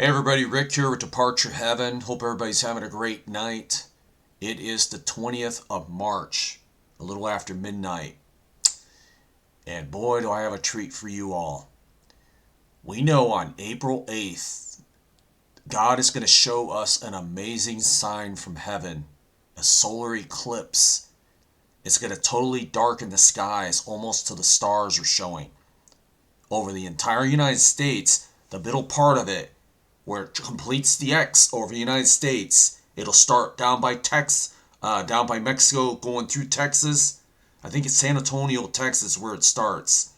Hey everybody, Rick here with Departure Heaven. Hope everybody's having a great night. It is the 20th of March, a little after midnight. And boy, do I have a treat for you all. We know on April 8th, God is going to show us an amazing sign from heaven, a solar eclipse. It's going to totally darken the skies almost till the stars are showing. Over the entire United States, the middle part of it, where it completes the X over the United States. It'll start down by down by Mexico, going through Texas. I think it's San Antonio, Texas, where it starts,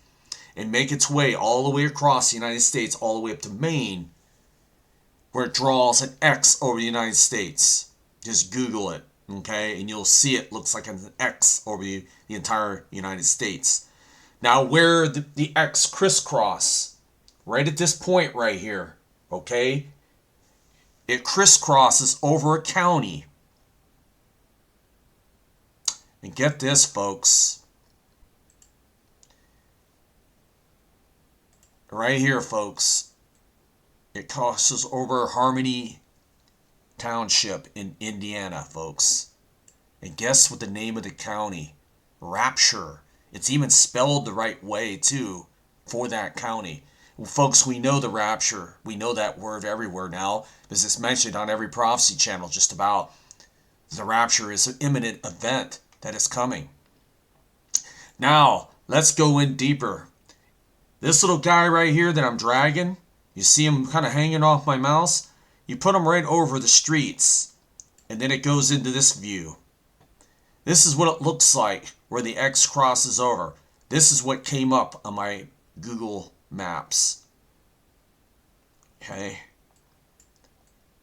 and make its way all the way across the United States, all the way up to Maine, where it draws an X over the United States. Just Google it, okay, and you'll see it looks like an X over the entire United States. Now, where the X crisscross, right at this point right here. Okay? It crisscrosses over a county. And get this, folks. Right here, folks. It crosses over Harmony Township in Indiana, folks. And guess what the name of the county? Rapture. It's even spelled the right way, too, for that county. Well, folks, we know the rapture. We know that word everywhere now because it's mentioned on every prophecy channel just about. The rapture is an imminent event that is coming. Now, let's go in deeper. This little guy right here that I'm dragging, you see him kind of hanging off my mouse? You put him right over the streets, and then it goes into this view. This is what it looks like where the X crosses over. This is what came up on my Google Maps. Okay.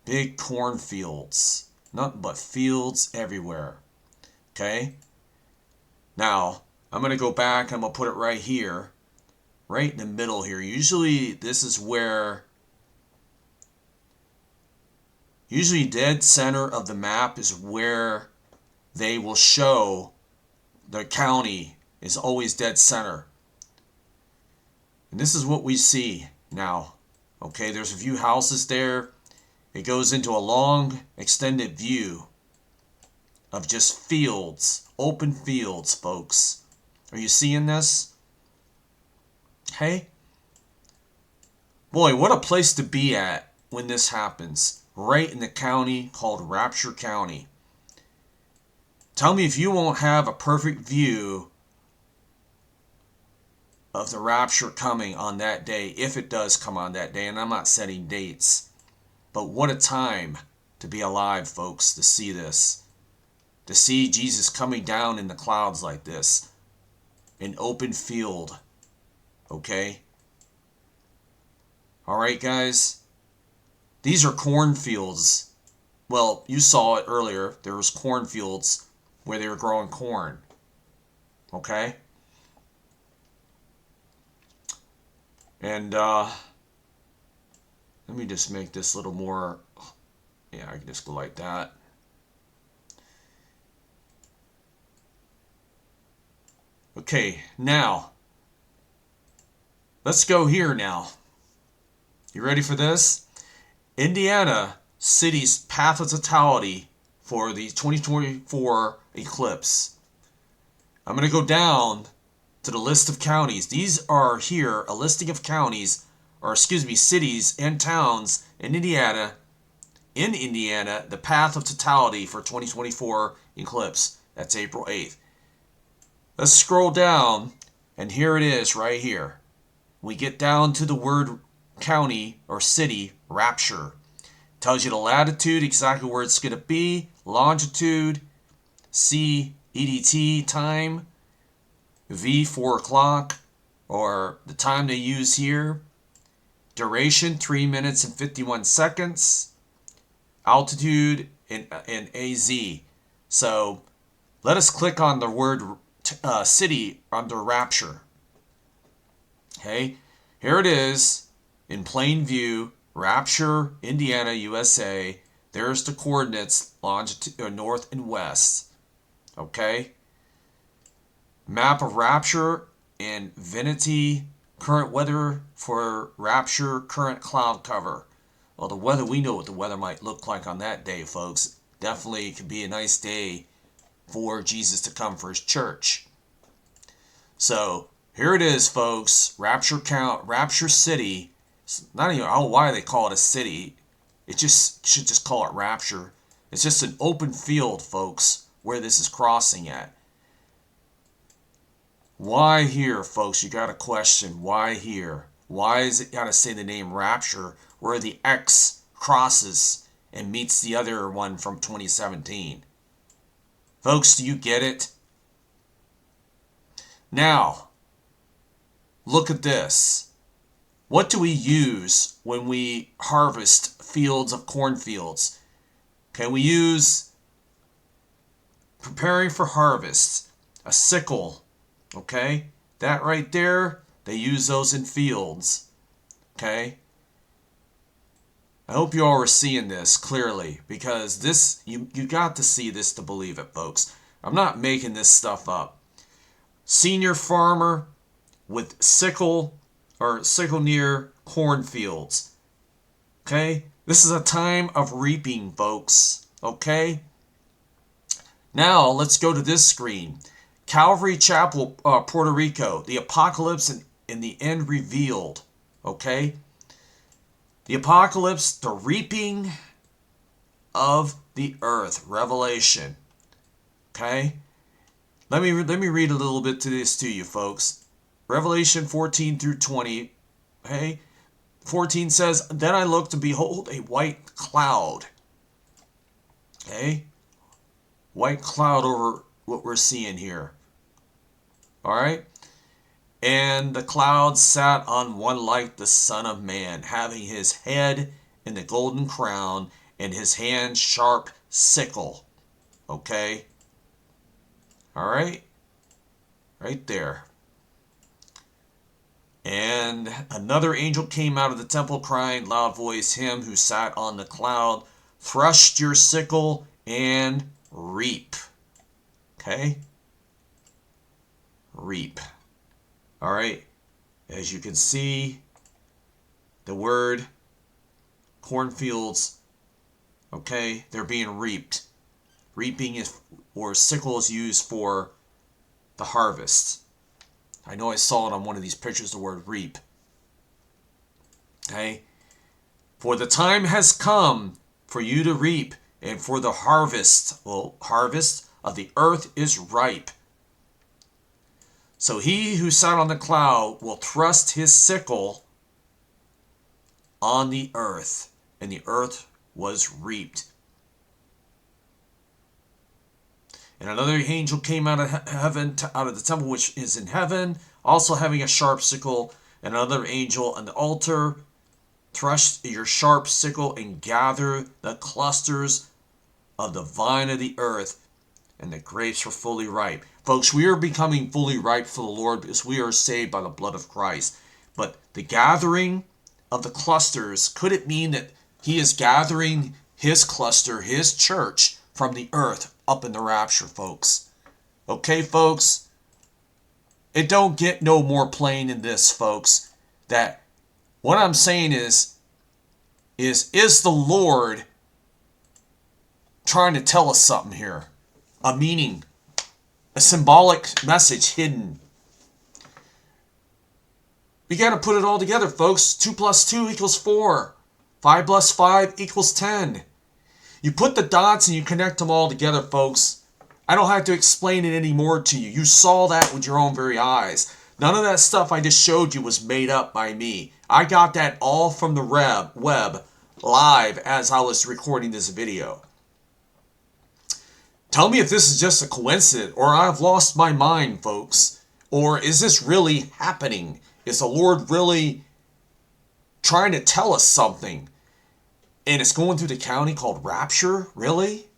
Big cornfields. Nothing but fields everywhere. Okay. Now, I'm going to go back. I'm going to put it right here. Right in the middle here. Usually dead center of the map is where they will show the county is always dead center. And this is what we see now. Okay, there's a few houses there. It goes into a long, extended view of just fields, open fields, folks. Are you seeing this? Hey? Boy, what a place to be at when this happens. Right in the county called Rapture County. Tell me if you won't have a perfect view of the rapture coming on that day, if it does come on that day, and I'm not setting dates. But what a time to be alive, folks, to see this. To see Jesus coming down in the clouds like this. An open field. Okay? Alright, guys? These are cornfields. Well, you saw it earlier. There was cornfields where they were growing corn. Okay? And let me just make this a little more. Yeah, I can just go like that. Okay, now let's go here now. You ready for this? Indiana city's path of totality for the 2024 eclipse. I'm going to go down to the list of counties. These are here a listing of counties, or excuse me, cities and towns in Indiana. In Indiana, the path of totality for 2024 eclipse. That's April 8th. Let's scroll down, and here it is right here. We get down to the word county or city, Rapture. Tells you the latitude, exactly where it's going to be, longitude, C, EDT time, V, 4 o'clock, or the time they use here. Duration, 3 minutes and 51 seconds. Altitude, and AZ. So, let us click on the word city under Rapture. Okay, here it is, in plain view, Rapture, Indiana, USA. There's the coordinates, longitude, north and west. Okay. Map of Rapture and Vinity. Current weather for Rapture, current cloud cover. Well, the weather, we know what the weather might look like on that day, folks. Definitely it could be a nice day for Jesus to come for his church. So here it is, folks. Rapture City. It's not even, I don't know why they call it a city. It just should just call it Rapture. It's just an open field, folks, where this is crossing at. Why here, folks? You got to question, why here? Why is it got to say the name Rapture where the X crosses and meets the other one from 2017? Folks, do you get it? Now, look at this. What do we use when we harvest fields of cornfields? Okay, we use, preparing for harvest, a sickle. Okay, that right there, they use those in fields. Okay, I hope you all are seeing this clearly, because this, you got to see this to believe it, folks. I'm not making this stuff up. Senior farmer with sickle near cornfields. Okay, this is a time of reaping, folks. Okay, now let's go to this screen. Calvary Chapel, Puerto Rico, the apocalypse and the end revealed. Okay? The apocalypse, the reaping of the earth, Revelation. Okay? Let me read a little bit to this to you, folks. Revelation 14 through 20. Okay? 14 says, "Then I looked and behold a white cloud." Okay? White cloud over what we're seeing here. All right? "And the cloud sat on one like the Son of Man, having his head in the golden crown, and his hand sharp sickle." Okay? All right? Right there. "And another angel came out of the temple, crying, loud voice, him who sat on the cloud, thrust your sickle and reap." Okay? Reap. All right? As you can see, the word cornfields, okay, they're being reaped. Reaping is, or sickle is used for the harvest. I know I saw it on one of these pictures, the word reap. Okay? "For the time has come for you to reap, and for the harvest," well, harvest of the earth is ripe. "So he who sat on the cloud will thrust his sickle on the earth, and the earth was reaped. And another angel came out of heaven, out of the temple which is in heaven, also having a sharp sickle. And another angel on the altar, thrust your sharp sickle and gather the clusters of the vine of the earth, and the grapes were fully ripe." Folks, we are becoming fully ripe for the Lord because we are saved by the blood of Christ. But the gathering of the clusters, could it mean that he is gathering his cluster, his church, from the earth up in the rapture, folks? Okay, folks? It don't get no more plain than this, folks. That what I'm saying is the Lord trying to tell us something here? A meaning, a symbolic message hidden. We got to put it all together, folks. 2 plus 2 equals 4. 5 plus 5 equals 10. You put the dots and you connect them all together, folks. I don't have to explain it anymore to you. You saw that with your own very eyes. None of that stuff I just showed you was made up by me. I got that all from the web live as I was recording this video. Tell me if this is just a coincidence or I've lost my mind, folks. Or is this really happening? Is the Lord really trying to tell us something? And it's going through the county called Rapture? Really?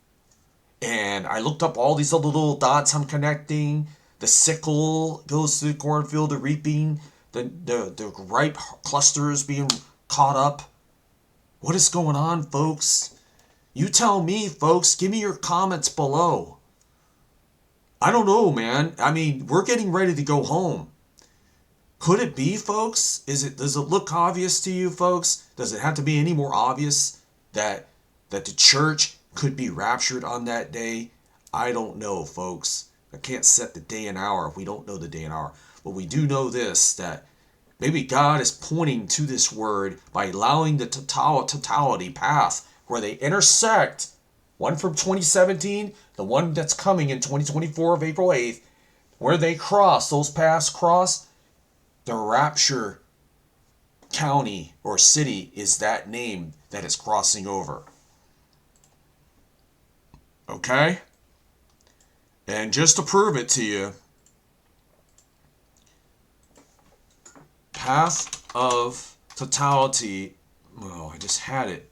And I looked up all these little dots I'm connecting. The sickle goes to the cornfield, the reaping, the ripe clusters being caught up. What is going on, folks? You tell me, folks. Give me your comments below. I don't know, man. I mean, we're getting ready to go home. Could it be, folks? Does it look obvious to you, folks? Does it have to be any more obvious that the church could be raptured on that day? I don't know, folks. I can't set the day and hour if we don't know the day and hour. But we do know this, that maybe God is pointing to this word by allowing the totality path where they intersect, one from 2017, the one that's coming in 2024 of April 8th, where they cross, those paths cross. The Rapture County or city is that name that it's crossing over. Okay? And just to prove it to you, path of totality. Oh, I just had it.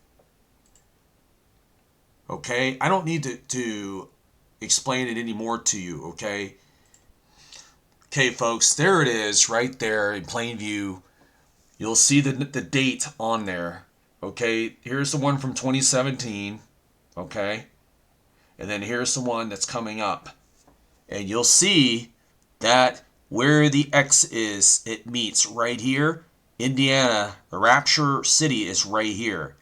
Okay? I don't need to explain it anymore to you, okay? Okay, folks, there it is right there in plain view. You'll see the date on there. Okay, here's the one from 2017. Okay, and then here's the one that's coming up. And you'll see that where the X is, it meets right here. Indiana, the Rapture City is right here.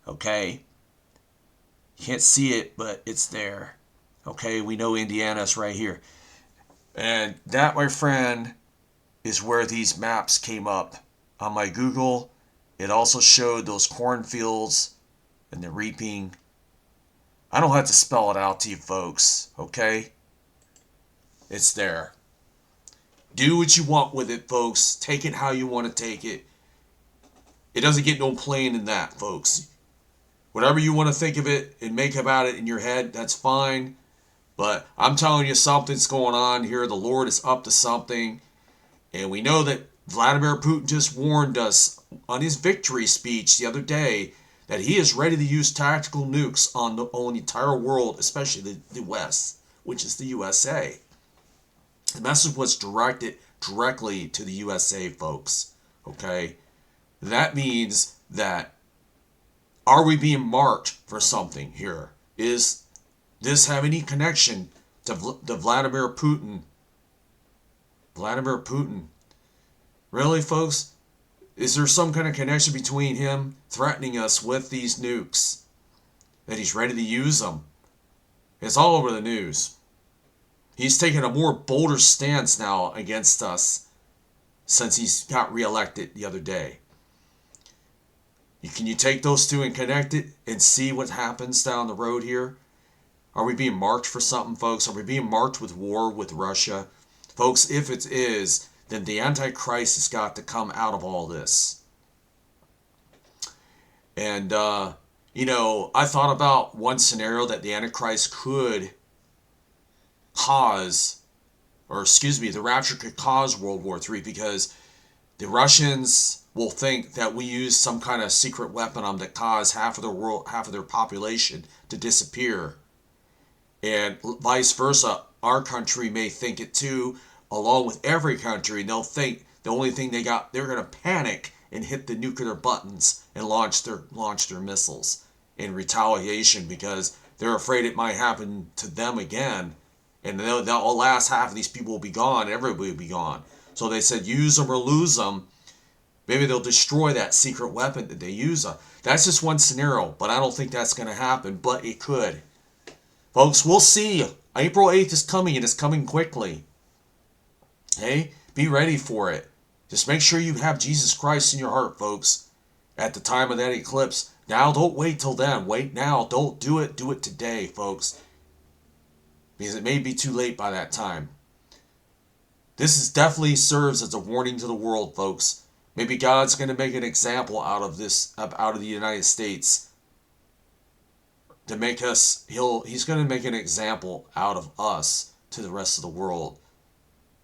Okay, you can't see it, but it's there. Okay, we know Indiana's right here. And that, my friend, is where these maps came up. On my Google, it also showed those cornfields and the reaping. I don't have to spell it out to you folks, okay? It's there. Do what you want with it, folks. Take it how you want to take it. It doesn't get no plain in that, folks. Whatever you want to think of it and make about it in your head, that's fine. But I'm telling you, something's going on here. The Lord is up to something. And we know that Vladimir Putin just warned us on his victory speech the other day that he is ready to use tactical nukes on the entire world, especially the West, which is the USA. The message was directed directly to the USA, folks. Okay? That means that, are we being marked for something here? Is this have any connection to Vladimir Putin? Vladimir Putin. Really, folks? Is there some kind of connection between him threatening us with these nukes? That he's ready to use them? It's all over the news. He's taken a more bolder stance now against us since he's got reelected the other day. Can you take those two and connect it and see what happens down the road here? Are we being marked for something, folks? Are we being marked with war with Russia? Folks, if it is, then the Antichrist has got to come out of all this. And, I thought about one scenario that the Antichrist could cause, the Rapture could cause World War III, because the Russians will think that we use some kind of secret weapon on that cause half of their population to disappear. And vice versa, our country may think it too, along with every country. And they'll think the only thing they're going to panic and hit the nuclear buttons and launch their missiles in retaliation, because they're afraid it might happen to them again. And the last half of these people will be gone. Everybody will be gone. So they said, use them or lose them. Maybe they'll destroy that secret weapon that they use. That's just one scenario, but I don't think that's going to happen, but it could. Folks, we'll see. April 8th is coming, and it's coming quickly. Hey, be ready for it. Just make sure you have Jesus Christ in your heart, folks, at the time of that eclipse. Now, don't wait till then. Wait now. Don't do it. Do it today, folks, because it may be too late by that time. This definitely serves as a warning to the world, folks. Maybe God's going to make an example out of the United States. To make us, he's going to make an example out of us to the rest of the world.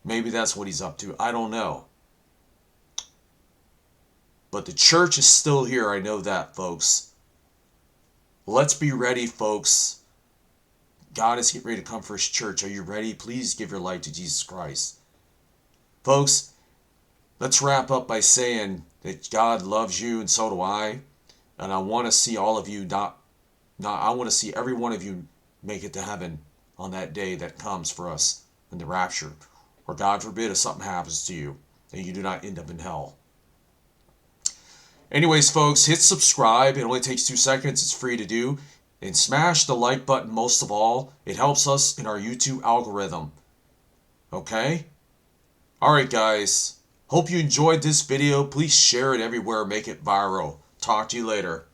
Maybe that's what he's up to. I don't know. But the church is still here. I know that, folks. Let's be ready, folks. God is getting ready to come for his church. Are you ready? Please give your life to Jesus Christ. Folks, let's wrap up by saying that God loves you, and so do I. And I want to see all of you I want to see every one of you make it to heaven on that day that comes for us in the rapture. Or God forbid if something happens to you. and you do not end up in hell. Anyways, folks, hit subscribe. It only takes 2 seconds. It's free to do. And smash the like button most of all. It helps us in our YouTube algorithm. Okay? Alright, guys. Hope you enjoyed this video. Please share it everywhere. Make it viral. Talk to you later.